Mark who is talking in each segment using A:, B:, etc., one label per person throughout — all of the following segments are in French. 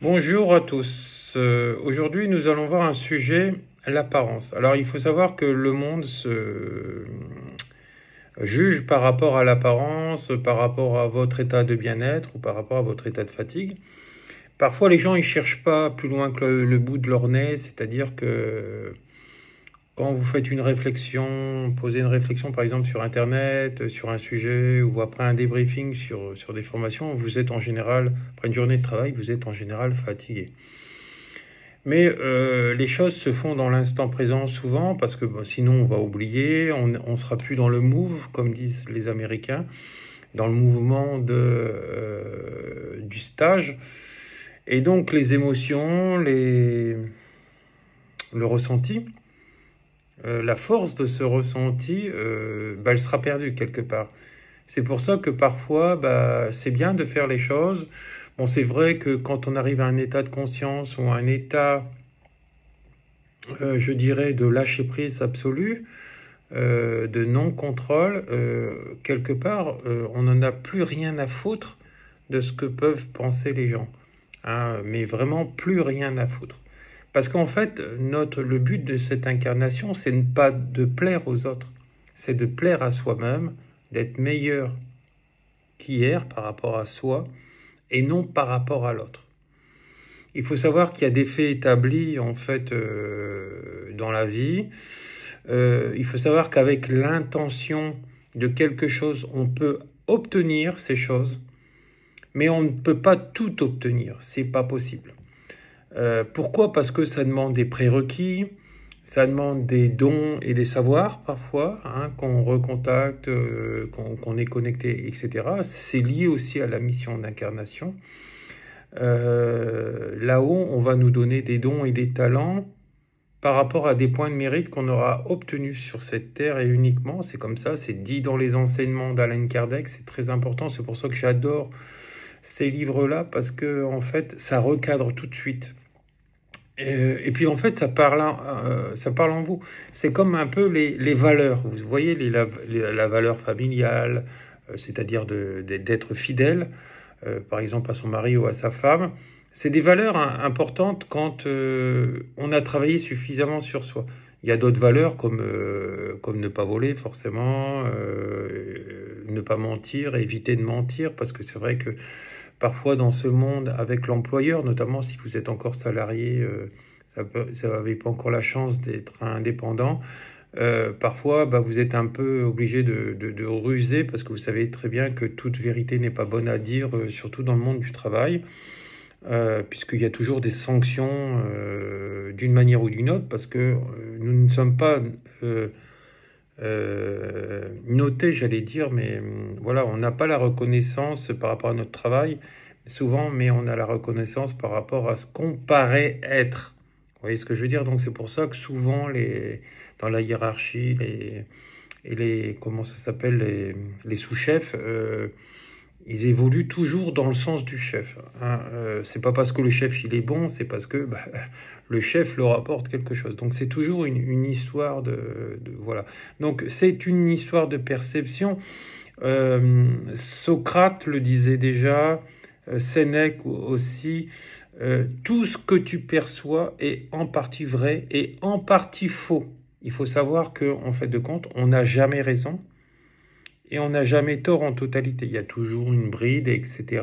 A: Bonjour à tous. Aujourd'hui, nous allons voir un sujet, l'apparence. Alors, il faut savoir que le monde se juge par rapport à l'apparence, par rapport à votre état de bien-être ou par rapport à votre état de fatigue. Parfois, les gens, ils cherchent pas plus loin que le bout de leur nez, c'est-à-dire que quand vous faites une réflexion, posez une réflexion par exemple sur Internet, sur un sujet ou après un débriefing sur des formations, vous êtes en général, après une journée de travail, vous êtes en général fatigué. Mais les choses se font dans l'instant présent souvent parce que sinon on va oublier, on sera plus dans le move, comme disent les Américains, dans le mouvement du stage. Et donc les émotions, le ressenti, la force de ce ressenti, elle sera perdue quelque part. C'est pour ça que parfois, c'est bien de faire les choses. Bon, c'est vrai que quand on arrive à un état de conscience ou à un état, je dirais, de lâcher prise absolu, de non-contrôle, quelque part, on n'en a plus rien à foutre de ce que peuvent penser les gens. Hein, mais vraiment plus rien à foutre. Parce qu'en fait, le but de cette incarnation, c'est pas de plaire aux autres, c'est de plaire à soi-même, d'être meilleur qu'hier par rapport à soi et non par rapport à l'autre. Il faut savoir qu'il y a des faits établis en fait dans la vie. Il faut savoir qu'avec l'intention de quelque chose, on peut obtenir ces choses, mais on ne peut pas tout obtenir, c'est pas possible. Pourquoi? Parce que ça demande des prérequis, ça demande des dons et des savoirs parfois, hein, qu'on recontacte, qu'on est connecté, etc. C'est lié aussi à la mission d'incarnation. Là-haut, on va nous donner des dons et des talents par rapport à des points de mérite qu'on aura obtenus sur cette terre et uniquement. C'est comme ça, c'est dit dans les enseignements d'Allan Kardec, c'est très important. C'est pour ça que j'adore ces livres-là parce que en fait, ça recadre tout de suite. Et puis en fait, ça parle en vous. C'est comme un peu les valeurs. Vous voyez la valeur familiale, c'est-à-dire d'être fidèle, par exemple à son mari ou à sa femme. C'est des valeurs importantes quand on a travaillé suffisamment sur soi. Il y a d'autres valeurs comme ne pas voler forcément, ne pas mentir, éviter de mentir, parce que c'est vrai que parfois dans ce monde avec l'employeur, notamment si vous êtes encore salarié, ça n'avez pas encore la chance d'être indépendant, parfois vous êtes un peu obligé de ruser parce que vous savez très bien que toute vérité n'est pas bonne à dire, surtout dans le monde du travail, puisqu'il y a toujours des sanctions d'une manière ou d'une autre, parce que nous ne sommes pas noté, j'allais dire, mais voilà, on n'a pas la reconnaissance par rapport à notre travail, souvent, mais on a la reconnaissance par rapport à ce qu'on paraît être. Vous voyez ce que je veux dire? Donc c'est pour ça que souvent, dans la hiérarchie, comment ça s'appelle, les sous-chefs, ils évoluent toujours dans le sens du chef. Hein. C'est pas parce que le chef il est bon, c'est parce que le chef leur apporte quelque chose. Donc c'est toujours une histoire voilà. Donc c'est une histoire de perception. Socrate le disait déjà, Sénèque aussi. Tout ce que tu perçois est en partie vrai et en partie faux. Il faut savoir qu'en fait de compte, on n'a jamais raison. Et on n'a jamais tort en totalité. Il y a toujours une bride, etc.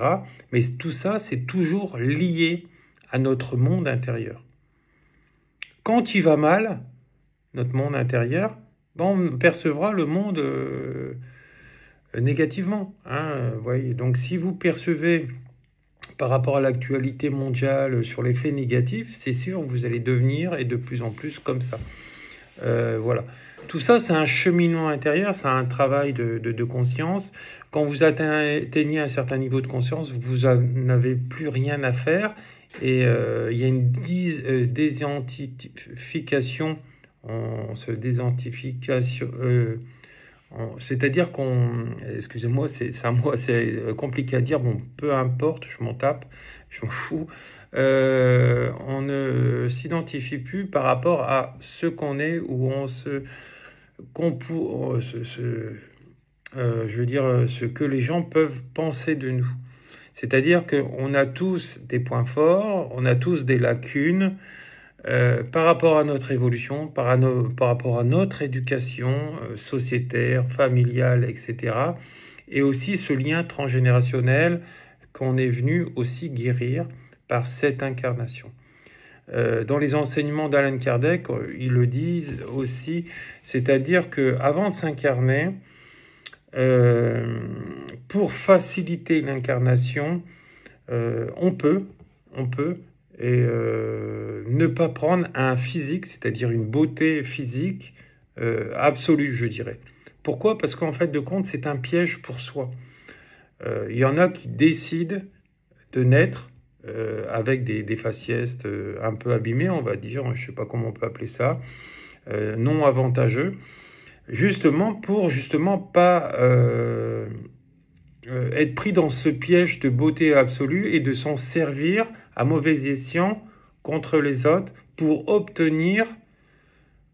A: Mais tout ça, c'est toujours lié à notre monde intérieur. Quand il va mal, notre monde intérieur, on percevra le monde négativement. Hein, voyez. Donc si vous percevez par rapport à l'actualité mondiale sur les faits négatifs, c'est sûr que vous allez devenir et de plus en plus comme ça. Voilà. Tout ça, c'est un cheminement intérieur, c'est un travail de conscience. Quand vous atteignez un certain niveau de conscience, vous n'avez plus rien à faire et il y a une désidentification. C'est-à-dire excusez-moi, c'est un mot assez compliqué à dire, bon, peu importe, je m'en tape, je m'en fous. On ne s'identifie plus par rapport à ce qu'on est ou je veux dire ce que les gens peuvent penser de nous. C'est-à-dire qu'on a tous des points forts, on a tous des lacunes par rapport à notre évolution, par rapport à notre éducation sociétaire, familiale, etc. Et aussi ce lien transgénérationnel qu'on est venu aussi guérir par cette incarnation. Dans les enseignements d'Allan Kardec, ils le disent aussi, c'est-à-dire qu'avant de s'incarner, pour faciliter l'incarnation, on peut ne pas prendre un physique, c'est-à-dire une beauté physique absolue, je dirais. Pourquoi? Parce qu'en fait de compte, c'est un piège pour soi. Il y en a qui décident de naître avec des faciès un peu abîmés, on va dire, je ne sais pas comment on peut appeler ça, non avantageux, justement pour pas être pris dans ce piège de beauté absolue et de s'en servir à mauvais escient contre les autres pour obtenir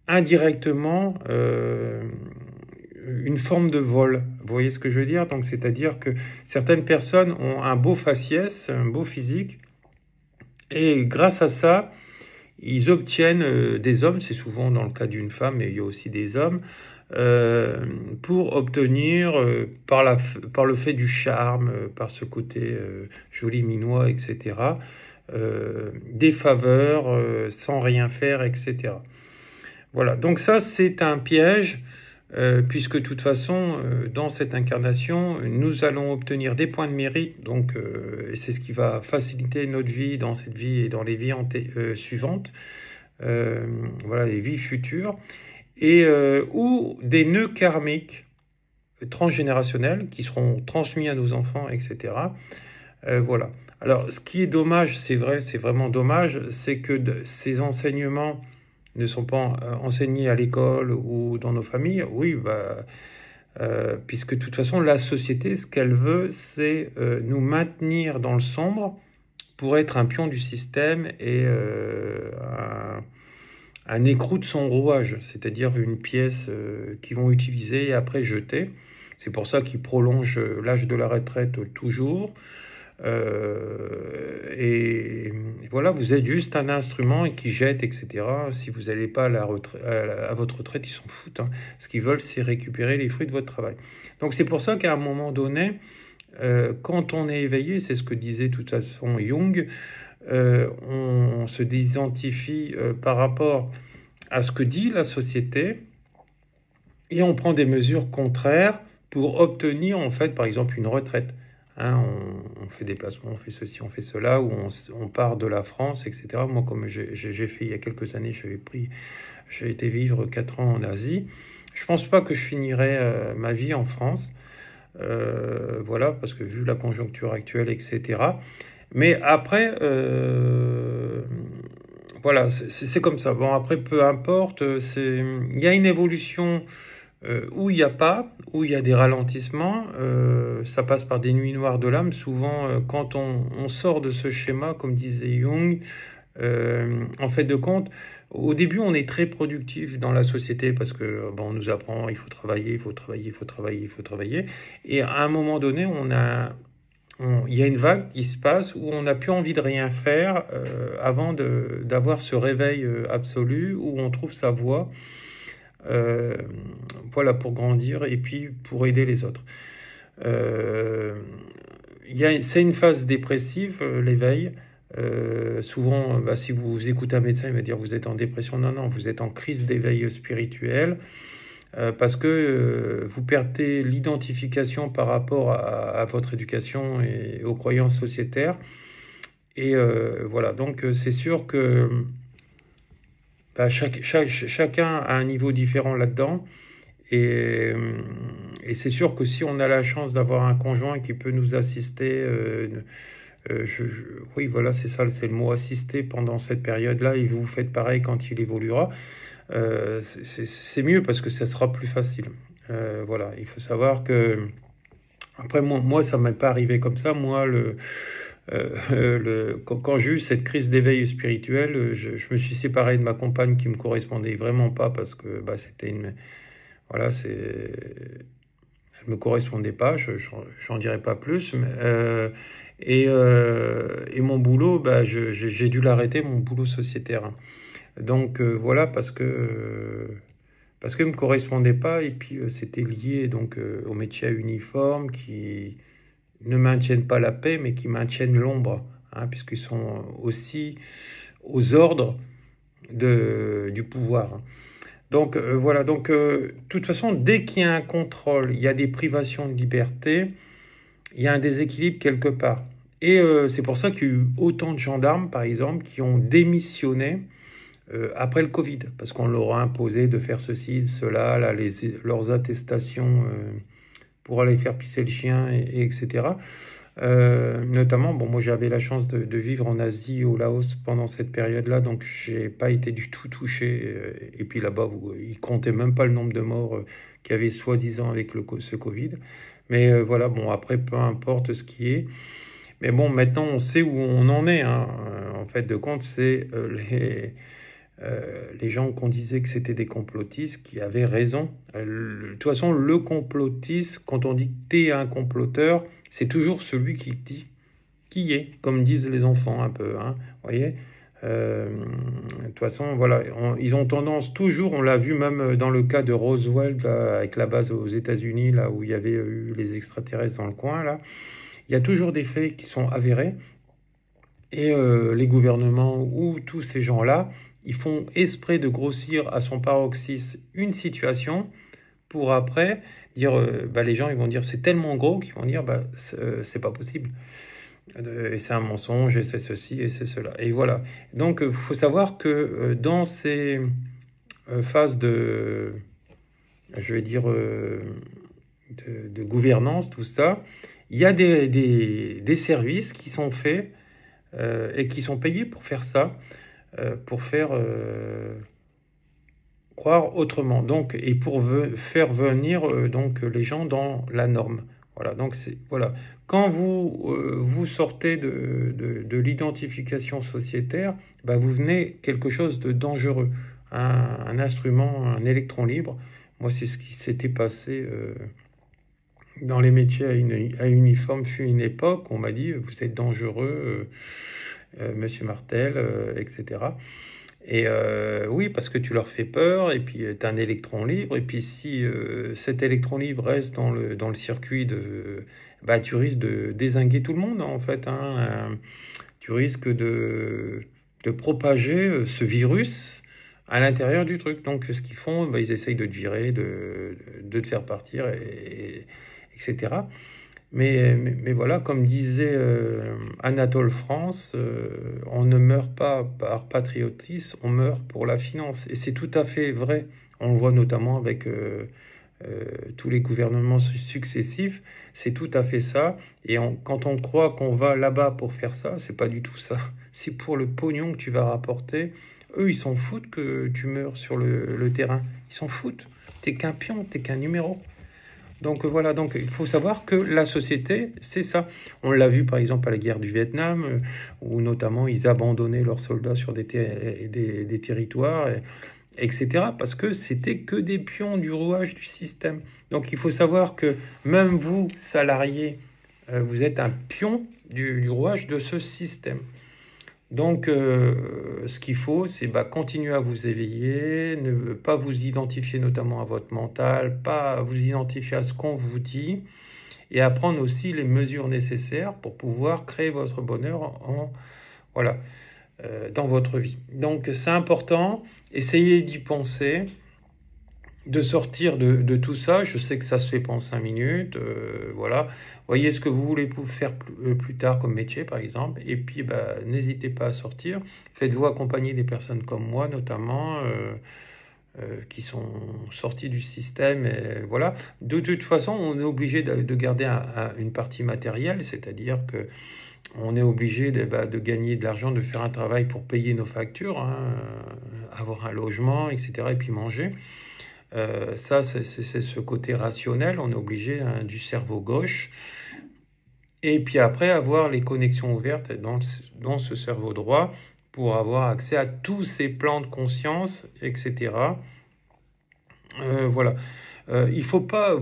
A: indirectement une forme de vol. Vous voyez ce que je veux dire? Donc, c'est-à-dire que certaines personnes ont un beau faciès, un beau physique, et grâce à ça, ils obtiennent des hommes, c'est souvent dans le cas d'une femme, mais il y a aussi des hommes, pour obtenir, par le fait du charme, par ce côté joli, minois, etc., des faveurs sans rien faire, etc. Voilà, donc ça c'est un piège, puisque de toute façon, dans cette incarnation, nous allons obtenir des points de mérite, donc c'est ce qui va faciliter notre vie dans cette vie et dans les vies suivantes, voilà, les vies futures, et ou des nœuds karmiques transgénérationnels qui seront transmis à nos enfants, etc. Voilà. Alors, ce qui est dommage, c'est vrai, c'est vraiment dommage, c'est que ces enseignements ne sont pas enseignés à l'école ou dans nos familles. Oui, puisque de toute façon, la société, ce qu'elle veut, c'est nous maintenir dans le sombre pour être un pion du système et un écrou de son rouage, c'est-à-dire une pièce qu'ils vont utiliser et après jeter. C'est pour ça qu'ils prolongent l'âge de la retraite toujours. Et voilà, vous êtes juste un instrument qui jette, etc. Si vous n'allez pas à votre retraite, ils s'en foutent. Hein. Ce qu'ils veulent, c'est récupérer les fruits de votre travail. Donc c'est pour ça qu'à un moment donné, quand on est éveillé, c'est ce que disait de toute façon Jung, on se désidentifie par rapport à ce que dit la société et on prend des mesures contraires pour obtenir en fait par exemple une retraite. Hein, on fait des placements, on fait ceci, on fait cela, ou on part de la France, etc. Moi, comme j'ai fait il y a quelques années, j'ai été vivre 4 ans en Asie. Je pense pas que je finirai ma vie en France. Voilà, parce que vu la conjoncture actuelle, etc. Mais après, voilà, c'est comme ça. Bon, après, peu importe, il y a une évolution où il n'y a pas, où il y a des ralentissements. Ça passe par des nuits noires de l'âme. Souvent, quand on sort de ce schéma, comme disait Jung, en fait de compte, au début, on est très productif dans la société parce que on nous apprend, il faut travailler, il faut travailler, il faut travailler, il faut travailler. Et à un moment donné, il y a une vague qui se passe où on n'a plus envie de rien faire avant d'avoir ce réveil absolu où on trouve sa voie, voilà, pour grandir et puis pour aider les autres. C'est une phase dépressive, l'éveil. Souvent, si vous écoutez un médecin, il va dire vous êtes en dépression. Non, non, vous êtes en crise d'éveil spirituel. Parce que vous perdez l'identification par rapport à votre éducation et aux croyances sociétaires. Et voilà, donc c'est sûr que chacun a un niveau différent là-dedans. Et c'est sûr que si on a la chance d'avoir un conjoint qui peut nous assister, oui, voilà, c'est ça, c'est le mot assister pendant cette période-là, et vous faites pareil quand il évoluera. C'est mieux parce que ça sera plus facile. Voilà, il faut savoir que après moi ça m'est pas arrivé comme ça. Moi quand j'ai eu cette crise d'éveil spirituel, je me suis séparé de ma compagne qui me correspondait vraiment pas parce que c'était voilà, elle me correspondait pas. J'en dirai pas plus. Mais, Et mon boulot, bah, j'ai dû l'arrêter, mon boulot sociétaire. Donc voilà, parce que ne me correspondait pas, et puis c'était lié donc au métier à uniforme qui ne maintiennent pas la paix, mais qui maintiennent l'ombre, hein, puisqu'ils sont aussi aux ordres du pouvoir. Donc voilà, donc de toute façon, dès qu'il y a un contrôle, il y a des privations de liberté, il y a un déséquilibre quelque part. Et c'est pour ça qu'il y a eu autant de gendarmes, par exemple, qui ont démissionné après le Covid, parce qu'on leur a imposé de faire ceci, cela, là, leurs attestations pour aller faire pisser le chien, etc. Notamment, bon, moi j'avais la chance de vivre en Asie, au Laos, pendant cette période-là, donc j'ai pas été du tout touché. Et puis là-bas, ils comptaient même pas le nombre de morts qu'il y avait soi-disant avec ce Covid. Mais voilà, bon, après, peu importe ce qui est. Mais bon, maintenant, on sait où on en est, hein. En fait, de compte, c'est les gens qu'on disait que c'était des complotistes qui avaient raison. De toute façon, le complotiste, quand on dit que t'es un comploteur, c'est toujours celui qui dit qui est, comme disent les enfants un peu, hein, vous voyez. De toute façon, voilà, ils ont tendance toujours, on l'a vu même dans le cas de Roswell, là, avec la base aux États-Unis, là où il y avait eu les extraterrestres dans le coin, là, il y a toujours des faits qui sont avérés, et les gouvernements ou tous ces gens-là, ils font exprès de grossir à son paroxysme une situation pour après dire, bah, les gens ils vont dire c'est tellement gros qu'ils vont dire bah, c'est pas possible. Et c'est un mensonge, et c'est ceci, et c'est cela. Et voilà. Donc, il faut savoir que dans ces phases je vais dire, de gouvernance, tout ça, il y a des services qui sont faits et qui sont payés pour faire ça, pour faire croire autrement. Donc, et pour faire venir donc les gens dans la norme. Voilà, donc voilà. Quand vous sortez de l'identification sociétaire, bah, vous venez quelque chose de dangereux, un instrument, un électron libre. Moi, c'est ce qui s'était passé dans les métiers à uniforme. Fut une époque, on m'a dit, vous êtes dangereux, Monsieur Martel, etc. Et oui, parce que tu leur fais peur, et puis tu as un électron libre, et puis si cet électron libre reste dans le circuit bah, tu risques de dézinguer tout le monde, en fait, hein. Tu risques de propager ce virus à l'intérieur du truc. Donc ce qu'ils font, bah, ils essayent de te virer, de te faire partir, etc. Mais voilà, comme disait Anatole France, on ne meurt pas par patriotisme, on meurt pour la finance. Et c'est tout à fait vrai. On le voit notamment avec tous les gouvernements successifs. C'est tout à fait ça. Et quand on croit qu'on va là-bas pour faire ça, c'est pas du tout ça. C'est pour le pognon que tu vas rapporter. Eux, ils s'en foutent que tu meurs sur le terrain. Ils s'en foutent. T'es qu'un pion, t'es qu'un numéro. Donc voilà, donc il faut savoir que la société, c'est ça. On l'a vu par exemple à la guerre du Vietnam, où notamment ils abandonnaient leurs soldats sur des territoires, etc. Parce que c'était que des pions du rouage du système. Donc il faut savoir que même vous, salariés, vous êtes un pion du rouage de ce système. Donc, ce qu'il faut, c'est continuer à vous éveiller, ne pas vous identifier notamment à votre mental, pas vous identifier à ce qu'on vous dit, et à prendre aussi les mesures nécessaires pour pouvoir créer votre bonheur voilà, dans votre vie. Donc, c'est important, essayez d'y penser, de sortir de tout ça. Je sais que ça se fait pas en 5 minutes, voilà. Voyez ce que vous voulez faire plus tard comme métier, par exemple, et puis n'hésitez pas à sortir. Faites-vous accompagner des personnes comme moi, notamment, qui sont sorties du système, et voilà. De toute façon, on est obligé de garder une partie matérielle, c'est-à-dire que on est obligé de gagner de l'argent, de faire un travail pour payer nos factures, hein, avoir un logement, etc., et puis manger. Ça, c'est ce côté rationnel, on est obligé, hein, du cerveau gauche, et puis après avoir les connexions ouvertes dans ce cerveau droit pour avoir accès à tous ces plans de conscience, etc. Voilà. Il ne faut pas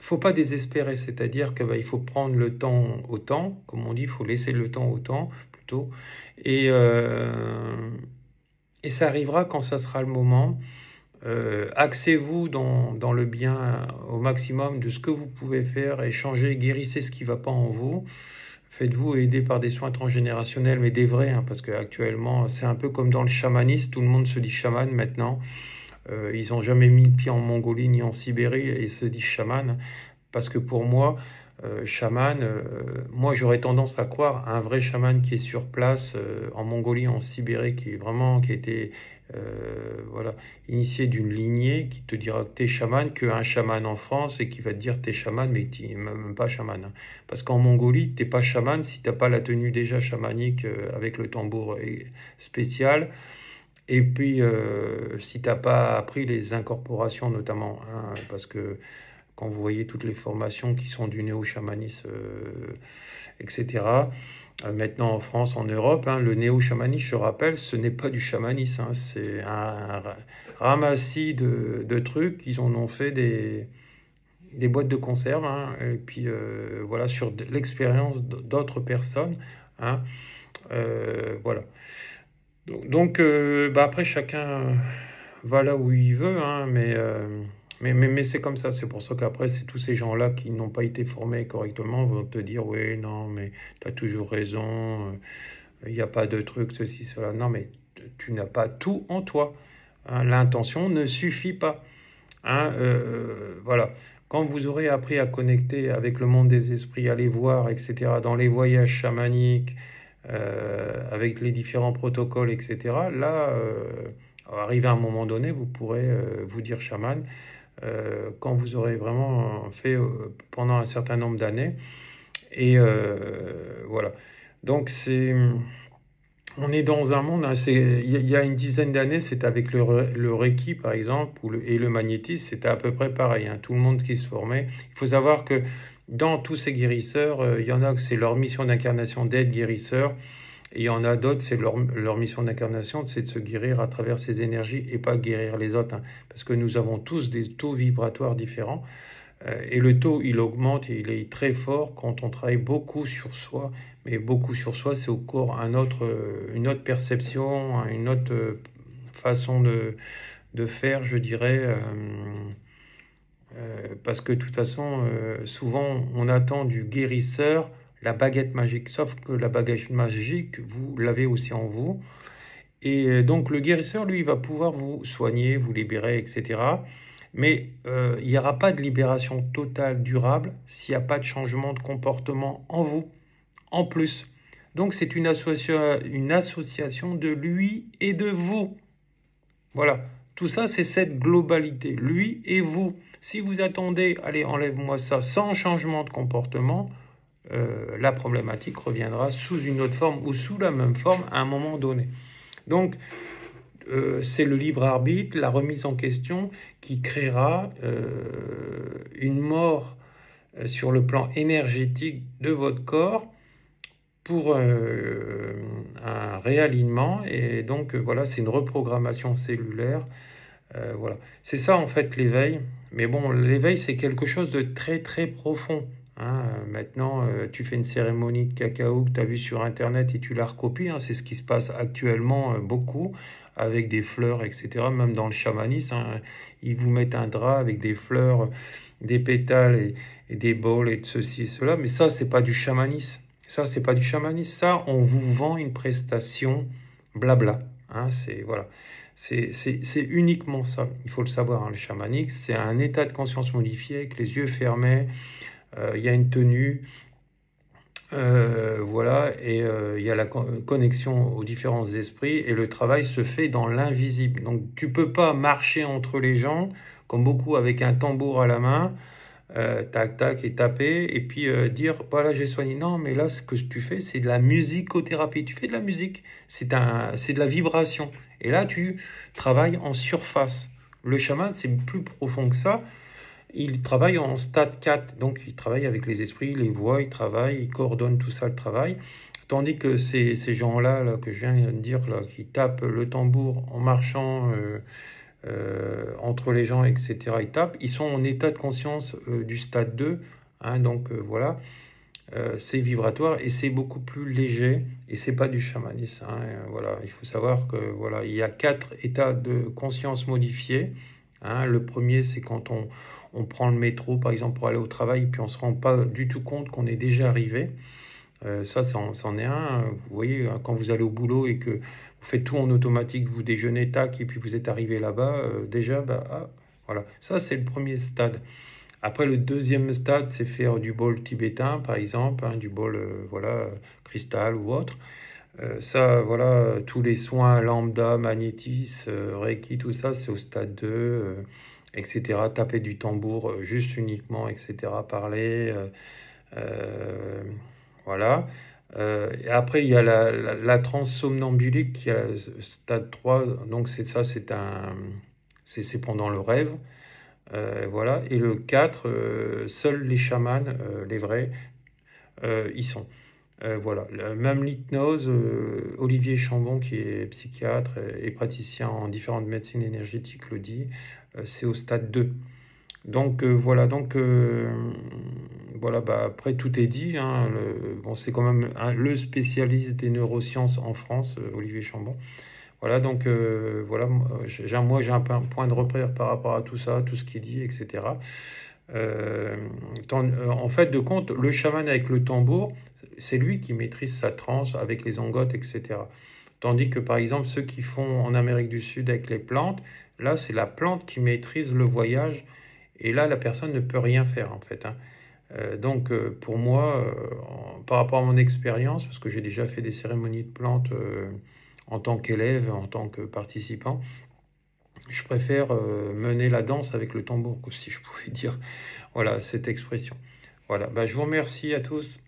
A: faut pas désespérer, c'est-à-dire que il faut prendre le temps au temps, comme on dit, il faut laisser le temps au temps, plutôt, et, euh, et ça arrivera quand ça sera le moment. Axez-vous dans le bien au maximum de ce que vous pouvez faire, échangez, guérissez ce qui ne va pas en vous. Faites-vous aider par des soins transgénérationnels, mais des vrais, hein, parce qu'actuellement, c'est un peu comme dans le chamanisme, tout le monde se dit chaman maintenant. Ils n'ont jamais mis le pied en Mongolie ni en Sibérie et se disent chaman, parce que pour moi, chaman, moi j'aurais tendance à croire à un vrai chaman qui est sur place en Mongolie, en Sibérie, qui a été voilà, initié d'une lignée qui te dira que t'es chaman, qu'un chaman en France et qui va te dire t'es chaman, mais tu n'es même pas chaman. Hein. Parce qu'en Mongolie, t'es pas chaman si t'as pas la tenue déjà chamanique avec le tambour spécial. Et puis, si t'as pas appris les incorporations notamment, hein, parce que quand vous voyez toutes les formations qui sont du néo-chamanisme, etc. Maintenant en France, en Europe, hein, le néo-chamanisme, je rappelle, ce n'est pas du chamanisme, hein, c'est un ramassis de trucs qu'ils en ont fait des boîtes de conserve, hein, et puis voilà, sur l'expérience d'autres personnes, hein, voilà. Donc, après, chacun va là où il veut, hein, mais c'est comme ça. C'est pour ça qu'après, c'est tous ces gens-là qui n'ont pas été formés correctement vont te dire, oui, non, mais tu as toujours raison, il n'y a pas de truc, ceci, cela. Non, mais tu n'as pas tout en toi. Hein. L'intention ne suffit pas. Hein, voilà. Quand vous aurez appris à connecter avec le monde des esprits, à les voir, etc., dans les voyages chamaniques, avec les différents protocoles, etc., là, arrivé à un moment donné, vous pourrez vous dire chaman quand vous aurez vraiment fait pendant un certain nombre d'années. Et voilà. Donc, on est dans un monde, hein, il y a une dizaine d'années, c'était avec le Reiki, par exemple, et le magnétisme, c'était à peu près pareil. Hein, tout le monde qui se formait. Il faut savoir que dans tous ces guérisseurs, il y en a que c'est leur mission d'incarnation d'être guérisseur, et il y en a d'autres, c'est leur mission d'incarnation, c'est de se guérir à travers ces énergies et pas guérir les autres, hein, parce que nous avons tous des taux vibratoires différents, et le taux, il augmente et il est très fort quand on travaille beaucoup sur soi, mais beaucoup sur soi, c'est encore une autre perception, hein, une autre façon de faire, je dirais, parce que de toute façon, souvent, on attend du guérisseur la baguette magique, sauf que la baguette magique, vous l'avez aussi en vous. Et donc, le guérisseur, lui, il va pouvoir vous soigner, vous libérer, etc. Mais il n'y aura pas de libération totale, durable, s'il n'y a pas de changement de comportement en vous, en plus. Donc, c'est une association de lui et de vous. Voilà. Tout ça, c'est cette globalité, lui et vous. Si vous attendez, allez, enlève-moi ça, sans changement de comportement, la problématique reviendra sous une autre forme ou sous la même forme à un moment donné. Donc, c'est le libre arbitre, la remise en question qui créera une mort sur le plan énergétique de votre corps pour un réalignement. Et donc, voilà, c'est une reprogrammation cellulaire. Voilà. C'est ça, en fait, l'éveil. Mais bon, l'éveil, c'est quelque chose de très, très profond. Hein, maintenant, tu fais une cérémonie de cacao que tu as vue sur Internet et tu la recopies. Hein, c'est ce qui se passe actuellement beaucoup avec des fleurs, etc. Même dans le chamanisme, hein, ils vous mettent un drap avec des fleurs, des pétales et des bols et de ceci et cela. Mais ça, c'est pas du chamanisme. Ça, c'est pas du chamanisme. Ça, on vous vend une prestation blabla. Hein, voilà. C'est uniquement ça. Il faut le savoir. Hein, le chamanique, c'est un état de conscience modifié avec les yeux fermés. Il y a une tenue, voilà, et il y a la connexion aux différents esprits, et le travail se fait dans l'invisible. Donc tu peux pas marcher entre les gens, comme beaucoup avec un tambour à la main, tac tac, et taper, et puis dire, voilà, j'ai soigné. Non, mais là, ce que tu fais, c'est de la musicothérapie. Tu fais de la musique, c'est de la vibration. Et là, tu travailles en surface. Le chaman, c'est plus profond que ça. Il travaille en stade 4, donc il travaille avec les esprits, les voix, il coordonne tout ça, le travail. Tandis que ces gens-là là, que je viens de dire, là, qui tapent le tambour en marchant entre les gens, etc. Ils tapent. Ils sont en état de conscience du stade 2, hein, donc voilà. C'est vibratoire et c'est beaucoup plus léger et c'est pas du chamanisme, hein, voilà, il faut savoir que voilà, il y a 4 états de conscience modifiés, hein. Le premier, c'est quand on prend le métro par exemple pour aller au travail puis on se rend pas du tout compte qu'on est déjà arrivé. Ça c'en est un. Vous voyez, quand vous allez au boulot et que vous faites tout en automatique, vous déjeunez, tac, et puis vous êtes arrivé là-bas, déjà, bah, ah, voilà, ça c'est le premier stade. Après, le deuxième stade, c'est faire du bol tibétain, par exemple, hein, du bol voilà, cristal ou autre. Ça, voilà, tous les soins lambda, magnétis, reiki, tout ça, c'est au stade 2, etc. Taper du tambour juste uniquement, etc. Parler, euh, voilà. Et après, il y a la transe somnambulique qui est le stade 3. Donc, c'est ça, c'est pendant le rêve. Voilà. Et le 4, seuls les chamans, les vrais, y sont. Voilà. Même l'hypnose, Olivier Chambon, qui est psychiatre et praticien en différentes médecines énergétiques, le dit, c'est au stade 2. Donc voilà, voilà, bah, après tout est dit, hein, bon, c'est quand même le spécialiste des neurosciences en France, Olivier Chambon. Voilà, donc voilà, moi j'ai un point de repère par rapport à tout ça, tout ce qu'il dit, etc. En fait, de compte, le chaman avec le tambour, c'est lui qui maîtrise sa transe avec les ongotes, etc. Tandis que, par exemple, ceux qui font en Amérique du Sud avec les plantes, là, c'est la plante qui maîtrise le voyage, et là, la personne ne peut rien faire, en fait, hein. Donc, pour moi, par rapport à mon expérience, parce que j'ai déjà fait des cérémonies de plantes en tant qu'élève, en tant que participant, je préfère mener la danse avec le tambour, si je pouvais dire, voilà, cette expression. Voilà, bah, je vous remercie à tous.